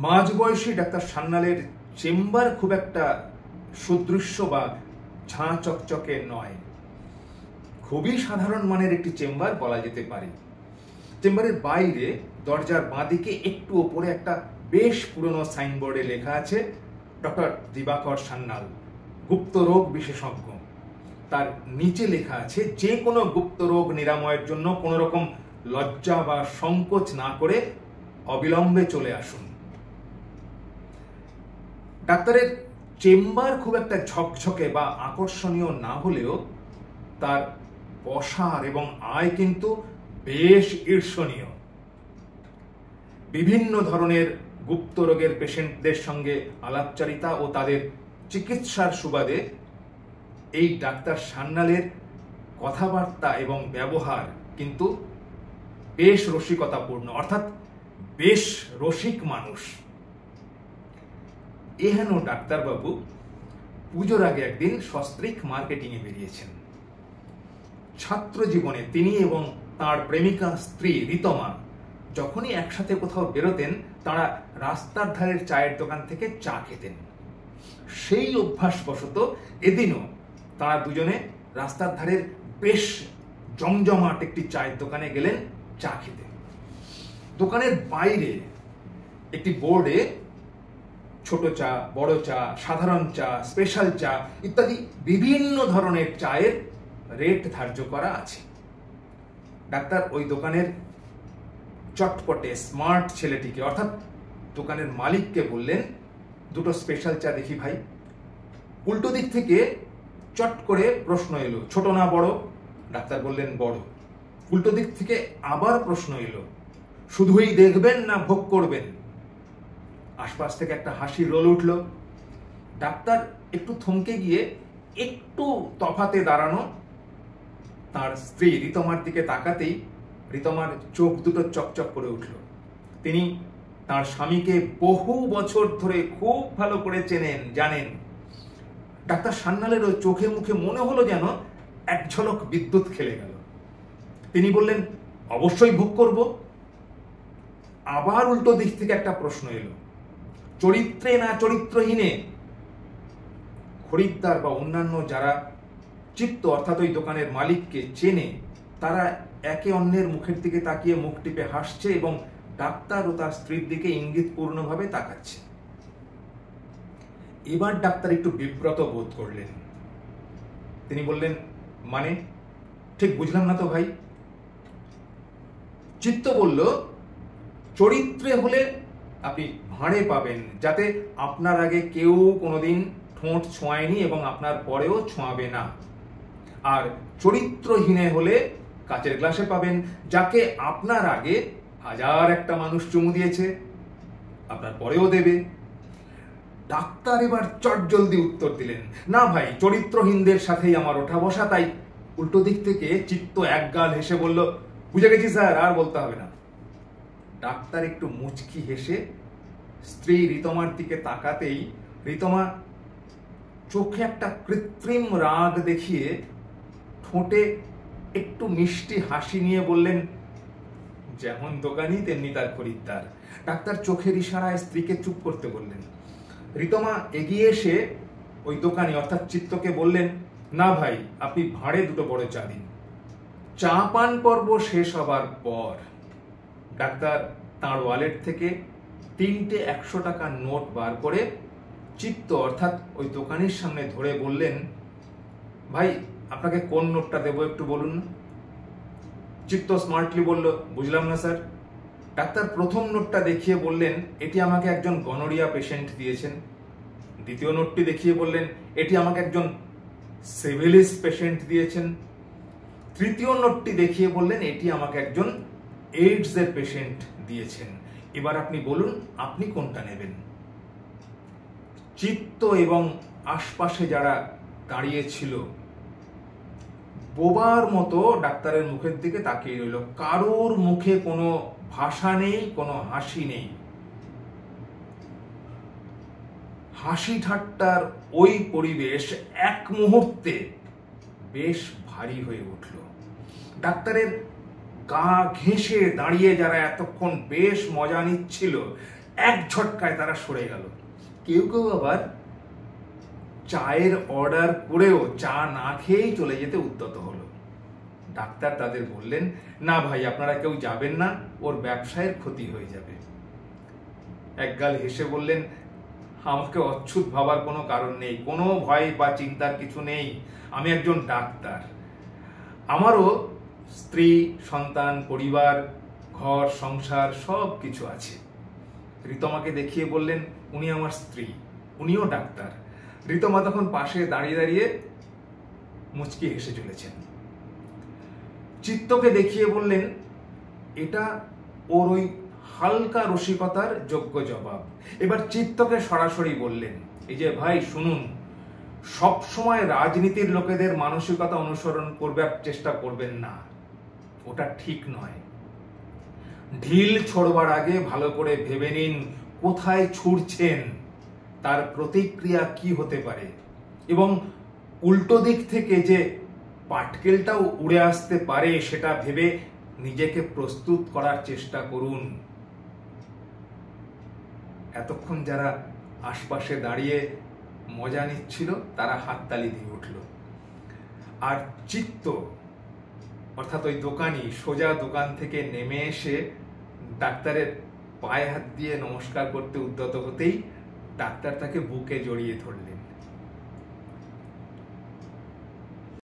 মাঝবয়সী doctor সান্যালের chamber খুব একটা সুদৃশ্য বা ঝাঁ চকচকে নয়, খুবই সাধারণ মানের একটি চেম্বার বলা যেতে পারে। চেম্বারের বাইরে দরজার বাঁদিকে একটু ওপরে একটা বেশ পুরনো সাইনবোর্ডে লেখা আছে ডক্টর দিবাকর সান্যাল, গুপ্ত রোগ বিশেষজ্ঞ। তার নিচে লেখা আছে যে কোনো গুপ্ত রোগ নিরাময়ের জন্য কোনো রকম লজ্জা বা সংকোচ না করে অবিলম্বে চলে আসুন। ডাক্তারের চেম্বার খুব একটা ঝকঝকে বা আকর্ষণীয় না হলেও তার পসার এবং আয় কিন্তু বেশ ঈর্ষণীয়। বিভিন্ন ধরনের গুপ্ত রোগের পেশেন্টদের সঙ্গে আলাপচারিতা ও তাদের চিকিৎসার সুবাদে এই ডাক্তার সান্যালের কথাবার্তা এবং ব্যবহার কিন্তু বেশ রসিকতাপূর্ণ, অর্থাৎ বেশ রসিক মানুষ। এহেন ডাক্তারবাবু পুজোর আগে একদিন সস্ত্রীক মার্কেটিং এ বেরিয়েছেন। ছাত্র জীবনে তিনি এবং তার প্রেমিকা স্ত্রী রিতমা যখনই একসাথে কোথাও বেরোতেন, তারা রাস্তার ধারের চায়ের দোকান থেকে চা খেতেন। সেই অভ্যাসবশত এদিনও তারা দুজনে রাস্তার ধারের বেশ জমজমাট একটি চায়ের দোকানে গেলেন চা খেতে। দোকানের বাইরে একটি বোর্ডে ছোট চা, বড় চা, সাধারণ চা, স্পেশাল চা ইত্যাদি বিভিন্ন ধরনের চায়ের রেট ধার্য করা আছে। ডাক্তার ওই দোকানের চটপটে স্মার্ট ছেলেটিকে, অর্থাৎ দোকানের মালিককে বললেন, দুটো স্পেশাল চা দেখি ভাই। উল্টো দিক থেকে চট করে প্রশ্ন এলো, ছোট না বড়? ডাক্তার বললেন বড়। উল্টো দিক থেকে আবার প্রশ্ন এলো, শুধুই দেখবেন না ভোগ করবেন? আশপাশ থেকে একটা হাসির রোল উঠল। ডাক্তার একটু থমকে গিয়ে একটু তফাতে দাঁড়ানো তার স্ত্রী রিতমার দিকে তাকাতেই রিতমার চোখ দুটো চকচক করে উঠল। তিনি তার স্বামীকে বহু বছর ধরে খুব ভালো করে চেনেন, জানেন। ডাক্তার সান্যালেরও চোখে মুখে মনে হলো যেন এক ঝলক বিদ্যুৎ খেলে গেল। তিনি বললেন, অবশ্যই ভোগ করব। আবার উল্টো দিক থেকে একটা প্রশ্ন এলো, চরিত্রে না চরিত্রহীনে? খরিদ্দার বা অন্যান্য যারা চিত্ত অর্থাৎ ওই দোকানের মালিককে চেনে, তারা একে অন্যের মুখের দিকে তাকিয়ে মুখ টিপে হাসছে এবং ডাক্তার ও তার স্ত্রীর দিকে ইঙ্গিতপূর্ণভাবে তাকাচ্ছে। এবার ডাক্তার একটু বিব্রত বোধ করলেন। তিনি বললেন, মানে ঠিক বুঝলাম না তো ভাই। চিত্ত বলল, চরিত্রে হলে আপনি ভাঁড়ে পাবেন, যাতে আপনার আগে কেউ কোনোদিন ঠোঁট ছোঁয়ায়নি এবং আপনার পরেও ছোঁয়াবে না। আর চরিত্রহীনে হলে কাচের গ্লাসে পাবেন, যাকে আপনার আগে হাজার একটা মানুষ চুমু দিয়েছে, আপনার পরেও দেবে। ডাক্তার এবার চটজলদি উত্তর দিলেন, না ভাই, চরিত্রহীনদের সাথেই আমার ওঠা বসা। তাই উল্টো দিক থেকে চিত্ত একগাল হেসে বলল, বুঝে গেছি স্যার, আর বলতে হবে না। ডাক্তার একটু মুচকি হেসে স্ত্রী রিতমার দিকে তাকাতেই রিতমা চোখে একটা কৃত্রিম রাগ দেখিয়ে ঠোঁটে একটু মিষ্টি হাসি নিয়ে বললেন, যেমন দোকানি তেমনি তার খরিদ্দার। ডাক্তার চোখের ইশারায় স্ত্রীকে চুপ করতে বললেন। রিতমা এগিয়ে এসে ওই দোকানি অর্থাৎ চিত্তকে বললেন, না ভাই, আপনি ভাঁড়ে দুটো বড় চা দিন। চা পান পর্ব শেষ হবার পর ডাক্তার তাঁর ওয়ালেট থেকে 3টে 100 টাকার নোট বার করে চিত্ত অর্থাৎ ওই দোকানের সামনে ধরে বললেন, ভাই, আপনাকে কোন নোটটা দেবো একটু বলুন। চিত্ত স্মার্টলি বলল, বুঝলাম না স্যার। ডাক্তার প্রথম নোটটা দেখিয়ে বললেন, এটি আমাকে একজন গনোরিয়া পেশেন্ট দিয়েছেন। দ্বিতীয় নোটটি দেখিয়ে বললেন, এটি আমাকে একজন সিভিলিস পেশেন্ট দিয়েছেন। তৃতীয় নোটটি দেখিয়ে বললেন, এটি আমাকে একজন এইডস এর পেশেন্ট দিয়েছেন। এবার আপনি বলুন, আপনি কোনটা নেবেন? চিত্ত এবং আশপাশে যারা দাঁড়িয়ে ছিল বোবার মতো ডাক্তারের মুখের দিকে তাকিয়ে রইল। কারোর মুখে কোনো ভাষা নেই, কোনো হাসি নেই। হাসি ঠাট্টার ওই পরিবেশ এক মুহূর্তে বেশ ভারী হয়ে উঠল। ডাক্তারের গা ঘেঁষে দাঁড়িয়ে যারা এতক্ষণ বেশ মজা নিচ্ছিল, এক ঝটকায় তারা সরে গেল। কেউ কেউ আবার চায়ের অর্ডার করেও চা না খেয়েই চলে যেতে উদ্যত হলো। ডাক্তার তাদের বললেন, না ভাই, আপনারা কেউ যাবেন না, ওর ব্যবসায়ের ক্ষতি হয়ে যাবে। একগাল হেসে বললেন, আমাকে অচ্ছুত ভাবার কোনো কারণ নেই, কোনো ভয় বা চিন্তার কিছু নেই, আমি একজন ডাক্তার, আমারও স্ত্রী, সন্তান, পরিবার, ঘর সংসার সব কিছু আছে। রিতমাকে দেখিয়ে বললেন, উনি আমার স্ত্রী, উনিও ডাক্তার। রিতমা তখন পাশে দাঁড়িয়ে দাঁড়িয়ে মুচকি হেসে চলেছেন। চিত্তকে দেখিয়ে বললেন, এটা ওর ওই হালকা রসিকতার যোগ্য জবাব। এবার চিত্তকে সরাসরি বললেন, এই যে ভাই শুনুন, সব সময় রাজনীতির লোকেদের মানসিকতা অনুসরণ করবার চেষ্টা করবেন না, ওটা ঠিক নয়। ঢিল ছোড়বার আগে ভালো করে ভেবে নিন কোথায় ছুড়ছেন, তার প্রতিক্রিয়া কি হতে পারে, এবং উল্টো দিক থেকে যে পাটকেলটাও উড়ে আসতে পারে সেটা ভেবে নিজেকে প্রস্তুত করার চেষ্টা করুন। এতক্ষণ যারা আশপাশে দাঁড়িয়ে মজা নিচ্ছিল তারা হাততালি দিয়ে উঠল। আর চিত্ত অর্থাৎ ওই দোকানি সোজা দোকান থেকে নেমে এসে ডাক্তারের পায়ে হাত দিয়ে নমস্কার করতে উদ্যত হতেই ডাক্তার তাকে বুকে জড়িয়ে ধরলেন।